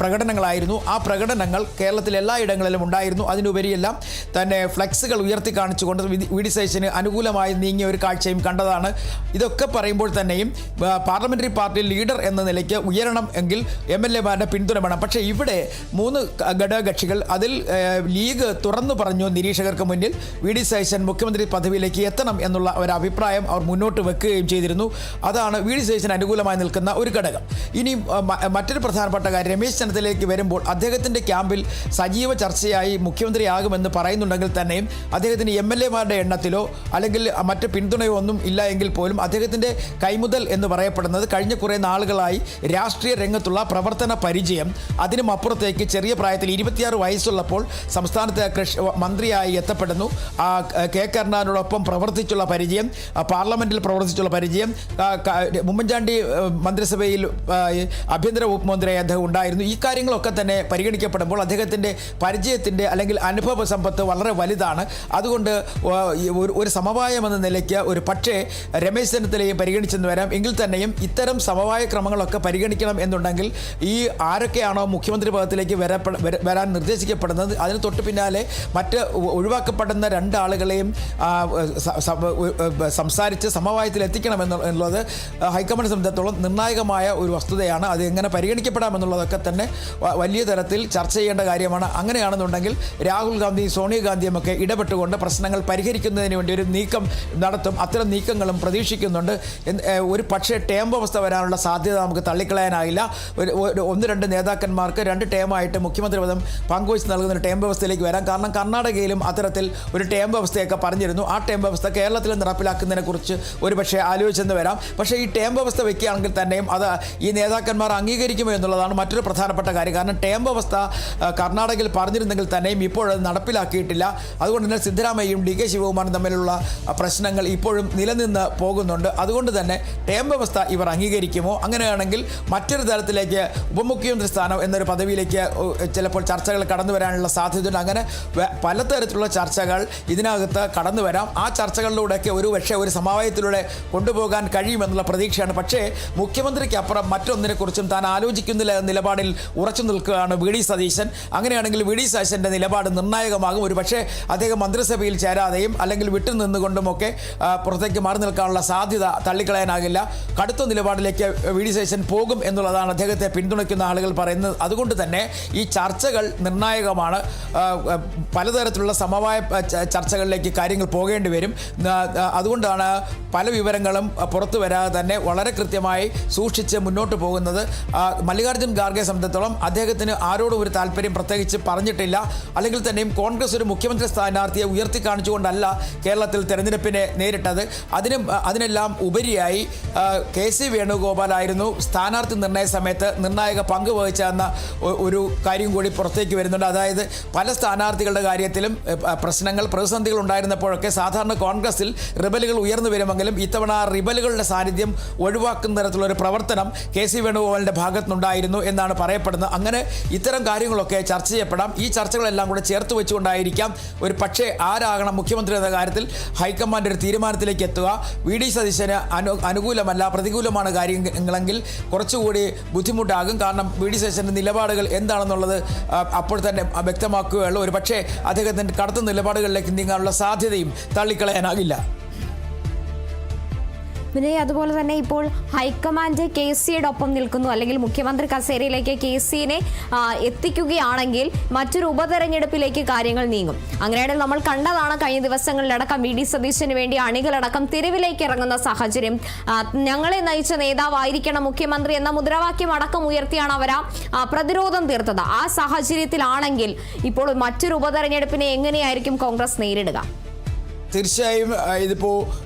S2: പ്രകടനങ്ങളായിരുന്നു. ആ പ്രകടനങ്ങൾ കേരളത്തിൽ എല്ലായിടങ്ങളിലും ഉണ്ടായിരുന്നു. അതിനുപരിയെല്ലാം തന്നെ ഫ്ലെക്സുകൾ ഉയർത്തി കാണിച്ചുകൊണ്ട് VD സതീശന് അനുകൂലമായി നീങ്ങിയ ഒരു കാഴ്ചയും കണ്ടതാണ്. ഇതൊക്കെ പറയുമ്പോൾ തന്നെയും പാർലമെൻ്ററി പാർട്ടി ലീഡർ എന്ന നിലയ്ക്ക് ഉയരണം എങ്കിൽ MLA-മാരുടെ പിന്തുണ വേണം. പക്ഷേ ഇവിടെ 3 ഘടകകക്ഷികൾ, അതിൽ ലീഗ് തുറന്നു പറഞ്ഞു നിരീക്ഷകർക്ക് മുന്നിൽ VD സതീശൻ മുഖ്യമന്ത്രി പദവിയിലേക്ക് എത്തണം എന്നുള്ള ഒരു അഭിപ്രായം അവർ മുന്നോട്ട് വെക്കുകയും ചെയ്തിരുന്നു. അതാണ് VD സതീശൻ അനുകൂലമായി നിൽക്കുന്ന ഒരു ഘടകം. ഇനി മറ്റൊരു പ്രധാനപ്പെട്ട കാര്യം, രമേശ് ചെന്നിത്തലയിലേക്ക് വരുമ്പോൾ അദ്ദേഹത്തിൻ്റെ ക്യാമ്പിൽ സജീവ ചർച്ചയായി മുഖ്യമന്ത്രിയാകുമെന്ന് പറയുന്നുണ്ടെങ്കിൽ തന്നെയും അദ്ദേഹത്തിന് MLA-മാരുടെ എണ്ണത്തിലോ അല്ലെങ്കിൽ മറ്റ് പിന്തുണയോ ഒന്നും ഇല്ല എങ്കിൽ പോലും അദ്ദേഹത്തിൻ്റെ കൈമുതൽ എന്ന് പറയപ്പെടുന്നത് കഴിഞ്ഞ കുറേ നാളുകളായി രാഷ്ട്രീയ രംഗത്തുള്ള പ്രവർത്തന പരിചയം, അതിനും അപ്പുറത്തേക്ക് ചെറിയ പ്രായത്തിൽ 26 വയസ്സുള്ളപ്പോൾ സംസ്ഥാനത്തെ മന്ത്രിയായി എത്തപ്പെടുന്നു. K കരുണാകരനോടൊപ്പം പ്രവർത്തിച്ചുള്ള പരിചയം, പാർലമെൻറ്റിൽ പ്രവർത്തിച്ചുള്ള പരിചയം, ഉമ്മൻചാണ്ടി മന്ത്രിസഭയിൽ ആഭ്യന്തര വകുപ്പ് മന്ത്രിയായി അദ്ദേഹം ഉണ്ടായിരുന്നു. ഈ കാര്യങ്ങളൊക്കെ തന്നെ പരിഗണിക്കപ്പെടുമ്പോൾ അദ്ദേഹത്തിൻ്റെ പരിചയത്തിൻ്റെ അല്ലെങ്കിൽ അനുഭവ സമ്പത്ത് വളരെ വലുതാണ്. അതുകൊണ്ട് ഒരു സമവായം എന്ന നിലയ്ക്ക് ഒരു പക്ഷേ രമേശ് ചെന്നിത്തലയെ പരിഗണിച്ചെന്ന് വരാം. എങ്കിൽ തന്നെയും ഇത്തരം സമവായ ക്രമങ്ങളൊക്കെ പരിഗണിക്കണം എന്നുണ്ടെങ്കിൽ ഈ ആരൊക്കെയാണോ മുഖ്യമന്ത്രി പദത്തിലേക്ക് വരാൻ നിർദ്ദേശിക്കപ്പെടുന്നത് അതിന് തൊട്ട് പിന്നാലെ മറ്റ് ഒഴിവാക്കപ്പെടുന്ന 2 ആളുകളെയും സംസാരിച്ച് സമവായത്തിൽ എത്തിക്കണമെന്നുള്ളത് ഹൈക്കമാൻഡ് സംബന്ധിച്ചിടത്തോളം നിർണായകമായ ഒരു വസ്തുതയാണ്. അത് എങ്ങനെ പരിഗണിക്കപ്പെടാമെന്നുള്ളതൊക്കെ തന്നെ വലിയ തരത്തിൽ ചർച്ച ചെയ്യേണ്ട കാര്യമാണ്. അങ്ങനെയാണെന്നുണ്ടെങ്കിൽ രാഹുൽ ഗാന്ധി, സോണിയാഗാന്ധിയും ഒക്കെ ഇടപെട്ടുകൊണ്ട് പ്രശ്നങ്ങൾ പരിഹരിക്കുന്നതിന് വേണ്ടി ഒരു നീക്കം നടത്തും. അത്തരം നീക്കങ്ങളും പ്രതീക്ഷിക്കുന്നുണ്ട്. ഒരു പക്ഷേ ടേം വ്യവസ്ഥ വരാനുള്ള സാധ്യത നമുക്ക് തള്ളിക്കളയാനാകില്ല. 1-2 നേതാക്കന്മാർക്ക് 2 ടേമായിട്ട് മുഖ്യമന്ത്രി പദം പങ്കുവച്ച് നൽകുന്ന ടേം വ്യവസ്ഥയിലേക്ക് വരാം. കാരണം കർണാടകയിലും അത്തരത്തിൽ ഒരു ടേം വ്യവസ്ഥയൊക്കെ പറഞ്ഞിരുന്നു. ആ ടേം വ്യവസ്ഥ കേരളത്തിൽ നടപ്പിലാക്കുന്നതിനെക്കുറിച്ച് ഒരു പക്ഷേ ആലോചിച്ചെന്ന് വരാം. പക്ഷേ ഈ ടേം വ്യവസ്ഥ വയ്ക്കുകയാണെങ്കിൽ തന്നെയും അത് ഈ നേതാക്കന്മാർ അംഗീകരിക്കുമോ എന്നുള്ളതാണ് മറ്റൊരു പ്രധാനപ്പെട്ട കാര്യം. കാരണം ടേം വ്യവസ്ഥ കർണാടകയിൽ പറഞ്ഞിരുന്നെങ്കിൽ തന്നെയും ഇപ്പോഴത് നടപ്പിലാക്കിയിട്ടില്ല. അതുകൊണ്ട് തന്നെ സിദ്ധരാമയ്യയും DK ശിവകുമാറും തമ്മിലുള്ള പ്രശ്നങ്ങൾ ഇപ്പോഴും നിലനിന്ന് പോകുന്നുണ്ട്. അതുകൊണ്ട് തന്നെ ടേം വ്യവസ്ഥ ഇവർ അംഗീകരിക്കുമോ? അങ്ങനെയാണെങ്കിൽ മറ്റൊരു തരത്തിലേക്ക് ഉപമുഖ്യമന്ത്രി സ്ഥാനം എന്നൊരു പദവിയിലേക്ക് ചിലപ്പോൾ ചർച്ചകൾ കടന്നു വരാനുള്ള സാധ്യതയുണ്ട്. അങ്ങനെ പലതരത്തിലുള്ള ചർച്ചകൾ ഇതിനകത്ത് കടന്നു വരാം. ആ ചർച്ചകളിലൂടെയൊക്കെ ഒരു സമവായത്തിലൂടെ കൊണ്ടുപോകാൻ കഴിയുമെന്നുള്ള പ്രതീക്ഷയാണ്. പക്ഷേ മുഖ്യമന്ത്രിക്ക് അപ്പുറം മറ്റൊന്നിനെക്കുറിച്ചും താൻ ആലോചിക്കുന്നില്ല എന്ന നിലപാടിൽ ഉറച്ചു നിൽക്കുകയാണ് VD സതീശൻ. അങ്ങനെയാണെങ്കിൽ VD സതീശൻ്റെ നിലപാട് നിർണായകമാകും. ഒരു പക്ഷേ അദ്ദേഹം മന്ത്രിസഭയിൽ ചേരാതെയും അല്ലെങ്കിൽ വിട്ടുനിന്നുകൊണ്ടുമൊക്കെ പുറത്തേക്ക് മാറി നിൽക്കാനുള്ള സാധ്യത തള്ളിക്കളയാനാകില്ല. കടുത്ത നിലപാടിലേക്ക് VD സതീശൻ പോകും എന്നുള്ളതാണ് അദ്ദേഹത്തെ പിന്തുണയ്ക്കുന്ന ആളുകൾ പറയുന്നത്. അതുകൊണ്ട് തന്നെ ഈ ചർച്ചകൾ നിർണായകമാണ്. പലതരത്തിലുള്ള സമവായ ചർച്ചകളിലേക്ക് കാര്യങ്ങൾ പോകേണ്ടി വരും. അതുകൊണ്ടാണ് പല വിവരങ്ങളും പുറത്തു വരാതെ തന്നെ വളരെ കൃത്യമായി സൂക്ഷിച്ച് മുന്നോട്ട് പോകുന്നത്. മല്ലികാർജ്ജുൻ ഖാർഗെ സംബന്ധിച്ചിടത്തോളം അദ്ദേഹത്തിന് ആരോടും ഒരു താല്പര്യം പ്രത്യേകിച്ച് പറഞ്ഞിട്ടില്ല. അല്ലെങ്കിൽ തന്നെയും കോൺഗ്രസ് ഒരു മുഖ്യമന്ത്രി സ്ഥാനാർത്ഥിയെ ഉയർത്തി കാണിച്ചുകൊണ്ടല്ല കേരളത്തിൽ തെരഞ്ഞെടുപ്പിനെ നേരിട്ടത്. അതിനെല്ലാം ഉപരിയായി KC വേണുഗോപാലായിരുന്നു സ്ഥാനാർത്ഥി നിർണയ സമയത്ത് നിർണായക പങ്ക് വഹിച്ചെന്ന ഒരു കാര്യം കൂടി പുറത്തേക്ക് വരുന്നുണ്ട്. അതായത് പല സ്ഥാനാർത്ഥികളുടെ കാര്യത്തിലും പ്രതിസന്ധികൾ ഉണ്ടായിരുന്നപ്പോഴൊക്കെ സാധാരണ കോൺഗ്രസിൽ റിബലുകൾ ഉയർന്നു വരുമെങ്കിലും ഇത്തവണ ആ റിബലുകളുടെ സാന്നിധ്യം ഒഴിവാക്കുന്ന തരത്തിലുള്ളൊരു പ്രവർത്തനം കെ സി വേണുഗോപാലിൻ്റെ ഭാഗത്തുനിന്നുണ്ടായിരുന്നു എന്നാണ് പറയപ്പെടുന്നത്. അങ്ങനെ ഇത്തരം കാര്യങ്ങളൊക്കെ ചർച്ച ചെയ്യപ്പെടാം. ഈ ചർച്ചകളെല്ലാം കൂടെ ചേർത്ത് വെച്ചുകൊണ്ടായിരിക്കാം ഒരു പക്ഷേ ആരാകണം മുഖ്യമന്ത്രി എന്ന കാര്യത്തിൽ ഹൈക്കമാൻഡ് ഒരു തീരുമാനത്തിലേക്ക് എത്തുക. വി ഡി സതീശന് അനുകൂലമല്ല പ്രതികൂലമാണ് കാര്യങ്ങളെങ്കിൽ കുറച്ചുകൂടി ബുദ്ധിമുട്ടാകും. കാരണം വി ഡി സതീശൻ്റെ നിലപാടുകൾ എന്താണെന്നുള്ളത് അപ്പോൾ തന്നെ വ്യക്തമാക്കുകയുള്ളൂ. ഒരു പക്ഷേ അദ്ദേഹത്തിൻ്റെ കടുത്ത നിലപാടുകളിലേക്ക് നീങ്ങാനുള്ള സാധ്യതയും തള്ളിക്കളയാനാകില്ല.
S1: പിന്നെ അതുപോലെ തന്നെ ഇപ്പോൾ ഹൈക്കമാൻഡ് കെ സിയുടെ ഒപ്പം നിൽക്കുന്നു, അല്ലെങ്കിൽ മുഖ്യമന്ത്രി കസേരയിലേക്ക് കെ സിനെ എത്തിക്കുകയാണെങ്കിൽ മറ്റൊരു ഉപതെരഞ്ഞെടുപ്പിലേക്ക് കാര്യങ്ങൾ നീങ്ങും. അങ്ങനെയാണെങ്കിൽ നമ്മൾ കണ്ടതാണ് കഴിഞ്ഞ ദിവസങ്ങളിലടക്കം വി ഡി സതീശന് വേണ്ടി അണികളടക്കം തെരുവിലേക്ക് ഇറങ്ങുന്ന സാഹചര്യം. ഞങ്ങളെ നയിച്ച നേതാവായിരിക്കണം മുഖ്യമന്ത്രി എന്ന മുദ്രാവാക്യം അടക്കം ഉയർത്തിയാണ് അവർ പ്രതിരോധം തീർത്തത്. ആ സാഹചര്യത്തിലാണെങ്കിൽ ഇപ്പോൾ മറ്റൊരു ഉപതെരഞ്ഞെടുപ്പിനെ എങ്ങനെയായിരിക്കും കോൺഗ്രസ് നേരിടുക?
S2: തീർച്ചയായും ഇതിപ്പോൾ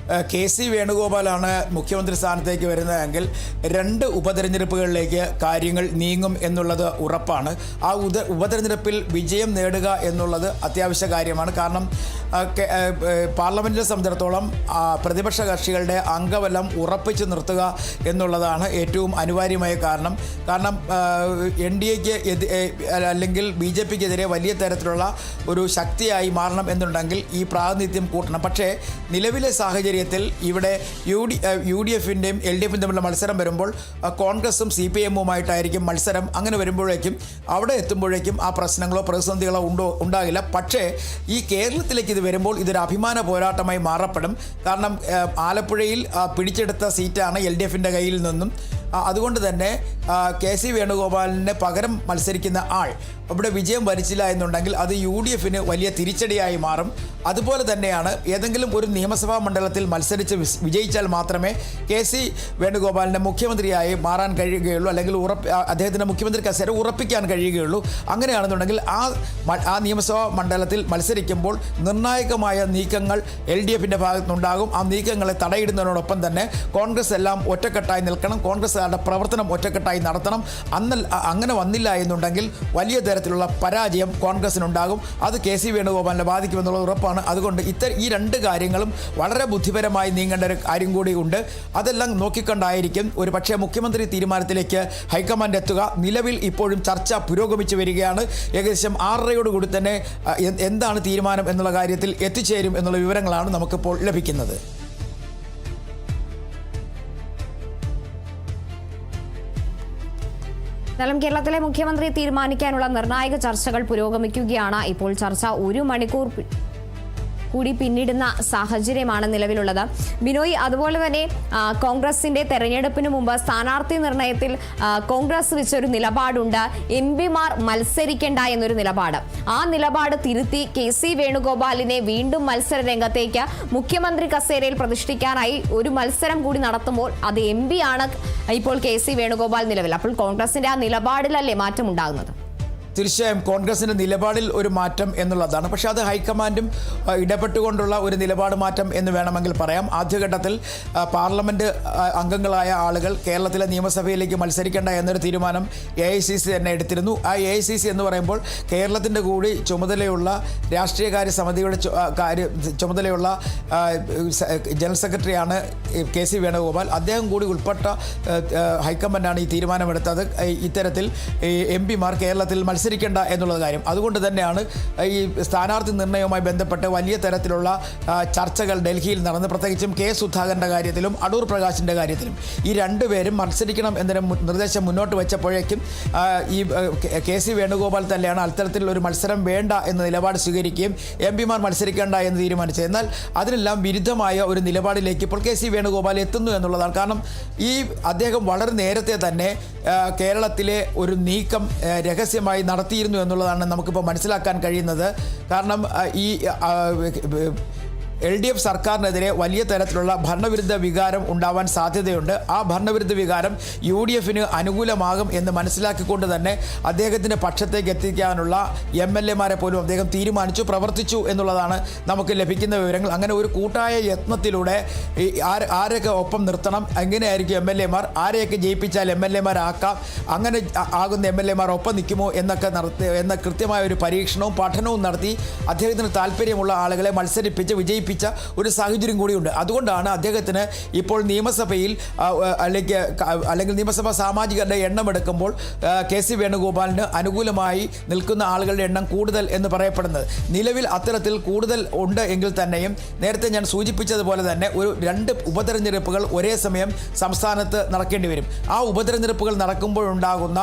S2: കെ സി വേണുഗോപാലാണ് മുഖ്യമന്ത്രി സ്ഥാനത്തേക്ക് വരുന്നതെങ്കിൽ 2 ഉപതെരഞ്ഞെടുപ്പുകളിലേക്ക് കാര്യങ്ങൾ നീങ്ങും എന്നുള്ളത് ഉറപ്പാണ്. ആ ഉപതെരഞ്ഞെടുപ്പിൽ വിജയം നേടുക എന്നുള്ളത് അത്യാവശ്യ കാര്യമാണ്. കാരണം പാർലമെൻറ്റിനെ സംബന്ധിച്ചിടത്തോളം പ്രതിപക്ഷ കക്ഷികളുടെ അംഗബലം ഉറപ്പിച്ചു നിർത്തുക എന്നുള്ളതാണ് ഏറ്റവും അനിവാര്യമായ കാരണം. എൻ ഡി എക്ക് അല്ലെങ്കിൽ ബി ജെ പിക്കെതിരെ വലിയ തരത്തിലുള്ള ഒരു ശക്തിയായി മാറണം എന്നുണ്ടെങ്കിൽ ഈ പ്രാതിനിധ്യം കൂട്ടണം. പക്ഷേ നിലവിലെ സാഹചര്യത്തിൽ ഇവിടെ യു ഡി എഫിൻ്റെയും എൽ ഡി എഫിൻ്റെയും തമ്മിലുള്ള മത്സരം വരുമ്പോൾ കോൺഗ്രസും സി പി എമ്മുമായിട്ടായിരിക്കും മത്സരം. അങ്ങനെ വരുമ്പോഴേക്കും അവിടെ എത്തുമ്പോഴേക്കും ആ പ്രശ്നങ്ങളോ പ്രതിസന്ധികളോ ഉണ്ടാകില്ല. പക്ഷേ ഈ കേരളത്തിലേക്ക് ഇത് വരുമ്പോൾ ഇതൊരു അഭിമാന പോരാട്ടമായി മാറപ്പെടും. കാരണം ആലപ്പുഴയിൽ പിടിച്ചെടുത്ത സീറ്റാണ് എൽ ഡി എഫിൻ്റെ കയ്യിൽ നിന്നും. അതുകൊണ്ട് തന്നെ കെ സി വേണുഗോപാലിന് പകരം മത്സരിക്കുന്ന ആൾ അവിടെ വിജയം വരിച്ചില്ല എന്നുണ്ടെങ്കിൽ അത് യു ഡി എഫിന് വലിയ തിരിച്ചടിയായി മാറും. അതുപോലെ തന്നെയാണ് ഏതെങ്കിലും ഒരു നിയമസഭാ മണ്ഡലത്തിൽ മത്സരിച്ച് വിജയിച്ചാൽ മാത്രമേ കെ സി വേണുഗോപാലിൻ്റെ മുഖ്യമന്ത്രിയായി മാറാൻ കഴിയുകയുള്ളൂ, അല്ലെങ്കിൽ അദ്ദേഹത്തിൻ്റെ മുഖ്യമന്ത്രി കസേര ഉറപ്പിക്കാൻ കഴിയുകയുള്ളൂ. അങ്ങനെയാണെന്നുണ്ടെങ്കിൽ ആ നിയമസഭാ മണ്ഡലത്തിൽ മത്സരിക്കുമ്പോൾ നിർണായകമായ നീക്കങ്ങൾ എൽ ഡി എഫിൻ്റെ ഭാഗത്തുനിന്നുണ്ടാകും. ആ നീക്കങ്ങളെ തടയിടുന്നതിനോടൊപ്പം തന്നെ കോൺഗ്രസ് എല്ലാം ഒറ്റക്കെട്ടായി നിൽക്കണം, കോൺഗ്രസുകാരുടെ പ്രവർത്തനം ഒറ്റക്കെട്ടായി നടത്തണം. അങ്ങനെ വന്നില്ല എന്നുണ്ടെങ്കിൽ വലിയ തരത്തിലുള്ള പരാജയം കോൺഗ്രസിനുണ്ടാകും. അത് കെ സി വേണുഗോപാലിനെ ബാധിക്കുമെന്നുള്ള ഉറപ്പാണ്. അതുകൊണ്ട് ഈ 2 കാര്യങ്ങളും വളരെ ബുദ്ധിപരമായി നീങ്ങേണ്ട ഒരു കാര്യം കൂടി ഉണ്ട്. അതെല്ലാം നോക്കിക്കൊണ്ടായിരിക്കും ഒരു പക്ഷേ മുഖ്യമന്ത്രി തീരുമാനത്തിലേക്ക് ഹൈക്കമാൻഡ് എത്തുക. നിലവിൽ ഇപ്പോഴും ചർച്ച പുരോഗമിച്ചു വരികയാണ്. ഏകദേശം 6:30 തന്നെ എന്താണ് തീരുമാനം എന്നുള്ള കാര്യത്തിൽ എത്തിച്ചേരും എന്നുള്ള വിവരങ്ങളാണ് നമുക്കിപ്പോൾ ലഭിക്കുന്നത്.
S1: എന്നാലും കേരളത്തിലെ മുഖ്യമന്ത്രി തീരുമാനിക്കാനുള്ള നിർണായക ചർച്ചകൾ പുരോഗമിക്കുകയാണ്. ഇപ്പോൾ ചർച്ച 1 മണിക്കൂർ കൂടി പിന്നിടുന്ന സാഹചര്യമാണ് നിലവിലുള്ളത്. ബിനോയ്, അതുപോലെ തന്നെ കോൺഗ്രസിന്റെ തെരഞ്ഞെടുപ്പിന് മുമ്പ് സ്ഥാനാർത്ഥി നിർണയത്തിൽ കോൺഗ്രസ് വെച്ചൊരു നിലപാടുണ്ട്, എംപിമാർ മത്സരിക്കേണ്ട എന്നൊരു നിലപാട്. ആ നിലപാട് തിരുത്തി കെ സി വേണുഗോപാലിനെ വീണ്ടും മത്സര രംഗത്തേക്ക് മുഖ്യമന്ത്രി കസേരയിൽ പ്രതിഷ്ഠിക്കാനായി ഒരു മത്സരം കൂടി നടത്തുമ്പോൾ അത് MP ആണ് ഇപ്പോൾ കെ സി വേണുഗോപാൽ നിലവിൽ. അപ്പോൾ കോൺഗ്രസിന്റെ ആ നിലപാടിലല്ലേ മാറ്റം ഉണ്ടാകുന്നത്?
S2: തീർച്ചയായും കോൺഗ്രസിൻ്റെ നിലപാടിൽ ഒരു മാറ്റം എന്നുള്ളതാണ്. പക്ഷേ അത് ഹൈക്കമാൻഡും ഇടപെട്ടുകൊണ്ടുള്ള ഒരു നിലപാട് മാറ്റം എന്ന് വേണമെങ്കിൽ പറയാം. ആദ്യഘട്ടത്തിൽ പാർലമെൻറ്റ് അംഗങ്ങളായ ആളുകൾ കേരളത്തിലെ നിയമസഭയിലേക്ക് മത്സരിക്കേണ്ട എന്നൊരു തീരുമാനം AICC തന്നെ എടുത്തിരുന്നു. ആ AICC എന്ന് പറയുമ്പോൾ കേരളത്തിൻ്റെ കൂടി ചുമതലയുള്ള രാഷ്ട്രീയകാര്യ സമിതിയുടെ ചുമതലയുള്ള ജനറൽ സെക്രട്ടറിയാണ് കെ സി വേണുഗോപാൽ. അദ്ദേഹം കൂടി ഉൾപ്പെട്ട ഹൈക്കമാൻഡാണ് ഈ തീരുമാനമെടുത്തത്. ഇത്തരത്തിൽ MPമാർ കേരളത്തിൽ മത്സരിക്കേണ്ട എന്നുള്ള കാര്യം. അതുകൊണ്ട് തന്നെയാണ് ഈ സ്ഥാനാർത്ഥി നിർണയവുമായി ബന്ധപ്പെട്ട് വലിയ തരത്തിലുള്ള ചർച്ചകൾ ഡൽഹിയിൽ നടന്ന്, പ്രത്യേകിച്ചും കെ സുധാകരൻ്റെ കാര്യത്തിലും അടൂർ പ്രകാശിൻ്റെ കാര്യത്തിലും ഈ 2 പേരും മത്സരിക്കണം എന്നൊരു നിർദ്ദേശം മുന്നോട്ട് വെച്ചപ്പോഴേക്കും ഈ കെ സി വേണുഗോപാൽ തന്നെയാണ് അത്തരത്തിലൊരു മത്സരം വേണ്ട എന്ന നിലപാട് സ്വീകരിക്കുകയും MPമാർ മത്സരിക്കേണ്ട എന്ന് തീരുമാനിച്ചത്. എന്നാൽ അതിനെല്ലാം വിരുദ്ധമായ ഒരു നിലപാടിലേക്ക് ഇപ്പോൾ കെ സി വേണുഗോപാൽ എത്തുന്നു എന്നുള്ളതാണ്. കാരണം അദ്ദേഹം വളരെ നേരത്തെ തന്നെ കേരളത്തിലെ ഒരു നീക്കം രഹസ്യമായി നടത്തിയിരുന്നു എന്നുള്ളതാണ് നമുക്കിപ്പോൾ മനസ്സിലാക്കാൻ കഴിയുന്നത്. കാരണം ഈ LDF സർക്കാരിനെതിരെ വലിയ തരത്തിലുള്ള ഭരണവിരുദ്ധ വികാരം ഉണ്ടാവാൻ സാധ്യതയുണ്ട്. ആ ഭരണവിരുദ്ധ വികാരം UDFന് അനുകൂലമാകും എന്ന് മനസ്സിലാക്കിക്കൊണ്ട് തന്നെ അദ്ദേഹത്തിൻ്റെ പക്ഷത്തേക്ക് എത്തിക്കാനുള്ള MLAമാരെ പോലും അദ്ദേഹം തീരുമാനിച്ചു, പ്രവർത്തിച്ചു എന്നുള്ളതാണ് നമുക്ക് ലഭിക്കുന്ന വിവരങ്ങൾ. അങ്ങനെ ഒരു കൂട്ടായ യത്നത്തിലൂടെ ആരൊക്കെ ഒപ്പം നിർത്തണം, എങ്ങനെയായിരിക്കും MLAമാർ, ആരെയൊക്കെ ജയിപ്പിച്ചാൽ MLAമാരാക്കാം, അങ്ങനെ ആകുന്ന MLAമാർ ഒപ്പം നിൽക്കുമോ എന്ന കൃത്യമായ ഒരു പരീക്ഷണവും പഠനവും നടത്തി അദ്ദേഹത്തിന് താല്പര്യമുള്ള ആളുകളെ മത്സരിപ്പിച്ച് വിജയിപ്പിച്ച ഒരു സാഹചര്യം കൂടിയുണ്ട്. അതുകൊണ്ടാണ് അദ്ദേഹത്തിന് ഇപ്പോൾ നിയമസഭയിൽ അല്ലെങ്കിൽ നിയമസഭാ സാമാജികരുടെ എണ്ണം എടുക്കുമ്പോൾ KC വേണുഗോപാലിന് അനുകൂലമായി നിൽക്കുന്ന ആളുകളുടെ എണ്ണം കൂടുതൽ എന്ന് പറയപ്പെടുന്നത്. നിലവിൽ അത്തരത്തിൽ കൂടുതൽ ഉണ്ട് എങ്കിൽ തന്നെയും നേരത്തെ ഞാൻ സൂചിപ്പിച്ചതുപോലെ തന്നെ ഒരു 2 ഉപതെരഞ്ഞെടുപ്പുകൾ ഒരേ സമയം സംസ്ഥാനത്ത് നടക്കേണ്ടി വരും. ആ ഉപതെരഞ്ഞെടുപ്പുകൾ നടക്കുമ്പോഴുണ്ടാകുന്ന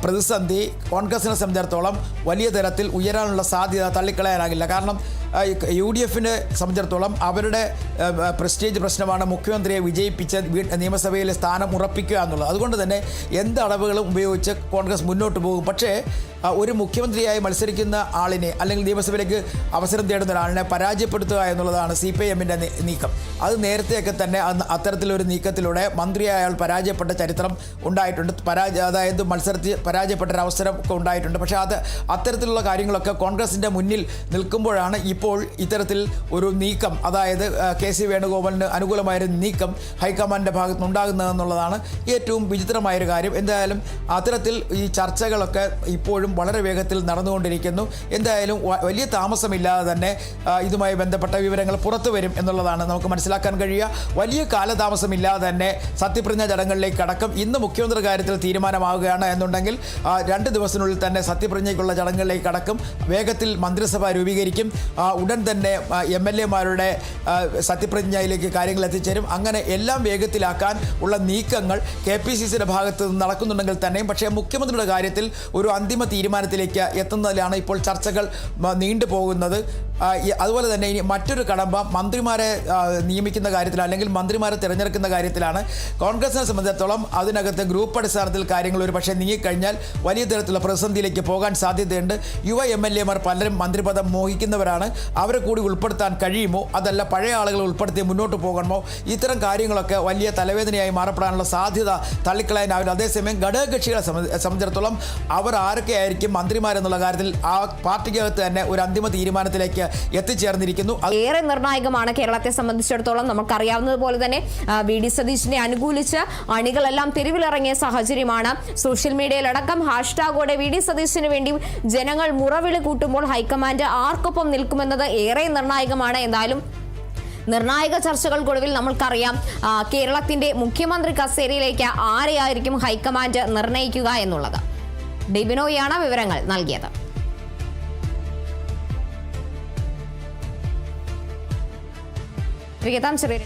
S2: പ്രതിസന്ധി കോൺഗ്രസിനെ സംബന്ധിച്ചിടത്തോളം വലിയ തരത്തിൽ ഉയരാനുള്ള സാധ്യത തള്ളിക്കളയാനാകില്ല. കാരണം UDFനെ സംബന്ധിച്ചിടത്തോളം അവരുടെ പ്രസ്റ്റീജ് പ്രശ്നമാണ് മുഖ്യമന്ത്രിയെ വിജയിപ്പിച്ച് നിയമസഭയിലെ സ്ഥാനം ഉറപ്പിക്കുക എന്നുള്ളത്. അതുകൊണ്ട് തന്നെ എന്ത് അടവുകളും ഉപയോഗിച്ച് കോൺഗ്രസ് മുന്നോട്ട് പോകും. പക്ഷേ ഒരു മുഖ്യമന്ത്രിയായി മത്സരിക്കുന്ന ആളിനെ അല്ലെങ്കിൽ നിയമസഭയിലേക്ക് അവസരം തേടുന്ന ഒരാളിനെ പരാജയപ്പെടുത്തുക എന്നുള്ളതാണ് CPIMൻ്റെ നീക്കം. അത് നേരത്തെയൊക്കെ തന്നെ അത്തരത്തിലൊരു നീക്കത്തിലൂടെ മന്ത്രിയായ അയാൾ പരാജയപ്പെട്ട ചരിത്രം ഉണ്ടായിട്ടുണ്ട്. അതായത് മത്സരത്തിൽ പരാജയപ്പെട്ടൊരവസരം ഒക്കെ ഉണ്ടായിട്ടുണ്ട്. പക്ഷേ അത്തരത്തിലുള്ള കാര്യങ്ങളൊക്കെ കോൺഗ്രസിൻ്റെ മുന്നിൽ നിൽക്കുമ്പോഴാണ് ഇപ്പോൾ ഇത്തരത്തിൽ ഒരു നീക്കം, അതായത് KC വേണുഗോപാലിന് അനുകൂലമായൊരു നീക്കം ഹൈക്കമാൻഡിൻ്റെ ഭാഗത്ത് ഉണ്ടാകുന്നതെന്നുള്ളതാണ് ഏറ്റവും വിചിത്രമായൊരു കാര്യം. എന്തായാലും അത്തരത്തിൽ ഈ ചർച്ചകളൊക്കെ ഇപ്പോഴും വളരെ വേഗത്തിൽ നടന്നുകൊണ്ടിരിക്കുന്നു. എന്തായാലും വലിയ താമസമില്ലാതെ തന്നെ ഇതുമായി ബന്ധപ്പെട്ട വിവരങ്ങൾ പുറത്തു വരും എന്നുള്ളതാണ് നമുക്ക് മനസ്സിലാക്കാൻ കഴിയുക. വലിയ കാലതാമസമില്ലാതെ തന്നെ സത്യപ്രതിജ്ഞാ ചടങ്ങുകളിലേക്ക് കടക്കും. ഇന്ന് മുഖ്യമന്ത്രി കാര്യത്തിൽ തീരുമാനമാവുകയാണ് എന്നുണ്ടെങ്കിൽ 2 ദിവസത്തിനുള്ളിൽ തന്നെ സത്യപ്രതിജ്ഞയ്ക്കുള്ള ചടങ്ങുകളിലേക്ക് കടക്കും. വേഗത്തിൽ മന്ത്രിസഭ രൂപീകരിക്കും. ഉടൻ തന്നെ MLAമാരുടെ സത്യപ്രതിജ്ഞയിലേക്ക് കാര്യങ്ങൾ എത്തിച്ചേരും. അങ്ങനെ എല്ലാം വേഗത്തിലാക്കാൻ ഉള്ള നീക്കങ്ങൾ KPCCയുടെ ഭാഗത്ത് നിന്ന് നടക്കുന്നുണ്ടെങ്കിൽ തന്നെയും പക്ഷേ മുഖ്യമന്ത്രിയുടെ കാര്യത്തിൽ ഒരു അന്തിമ തീരുമാനത്തിലേക്ക് എത്തുന്നതിലാണ് ഇപ്പോൾ ചർച്ചകൾ നീണ്ടുപോകുന്നത്. അതുപോലെ തന്നെ ഇനി മറ്റൊരു കടമ്പ മന്ത്രിമാരെ നിയമിക്കുന്ന കാര്യത്തിൽ അല്ലെങ്കിൽ മന്ത്രിമാരെ തിരഞ്ഞെടുക്കുന്ന കാര്യത്തിലാണ്. കോൺഗ്രസിനെ സംബന്ധിച്ചിടത്തോളം അതിനകത്ത് ഗ്രൂപ്പ് അടിസ്ഥാനത്തിൽ കാര്യങ്ങൾ ഒരു പക്ഷേ നീങ്ങിക്കഴിഞ്ഞാൽ വലിയ തരത്തിലുള്ള പ്രതിസന്ധിയിലേക്ക് പോകാൻ സാധ്യതയുണ്ട്. യുവ MLAമാർ പലരും മന്ത്രിപദം മോഹിക്കുന്നവരാണ്. അവരെ കൂടി ഉൾപ്പെടുത്താൻ കഴിയുമോ, അതല്ല പഴയ ആളുകളെ ഉൾപ്പെടുത്തി മുന്നോട്ട് പോകണമോ, ഇത്തരം കാര്യങ്ങളൊക്കെ വലിയ തലവേദനയായി മാറപ്പെടാനുള്ള സാധ്യത തള്ളിക്കളയാനാവില്ല. അതേസമയം ഘടകകക്ഷികളെ സംബന്ധിച്ചിടത്തോളം അവർ ആരൊക്കെയായിരിക്കും മന്ത്രിമാരെന്നുള്ള കാര്യത്തിൽ ആ പാർട്ടിക്കകത്ത് തന്നെ ഒരു അന്തിമ തീരുമാനത്തിലേക്ക് എത്തിച്ചേർന്നിരിക്കുന്നു.
S1: ഏറെ നിർണായകമാണ് കേരളത്തെ സംബന്ധിച്ചിടത്തോളം. നമുക്കറിയാവുന്നതുപോലെ തന്നെ VD സതീശിനെ അനുകൂലിച്ച് അണികളെല്ലാം തെരുവിലിറങ്ങിയ സാഹചര്യമാണ്. സോഷ്യൽ മീഡിയയിലടക്കം ഹാഷ്ടാഗോടെ VD സതീശിന് വേണ്ടി ജനങ്ങൾ മുറവിളി കൂട്ടുമ്പോൾ ഹൈക്കമാൻഡ് ആർക്കൊപ്പം നിൽക്കുമെന്നത് ഏറെ നിർണായകമാണ്. എന്തായാലും നിർണായക ചർച്ചകൾക്കൊടുവിൽ നമ്മൾക്കറിയാം കേരളത്തിന്റെ മുഖ്യമന്ത്രി കസേരയിലേക്ക് ആരെയായിരിക്കും ഹൈക്കമാൻഡ് നിർണയിക്കുക എന്നുള്ളത്. ഡിബിനോയാണ് വിവരങ്ങൾ നൽകിയത്. വിഗതാം ചെറിയ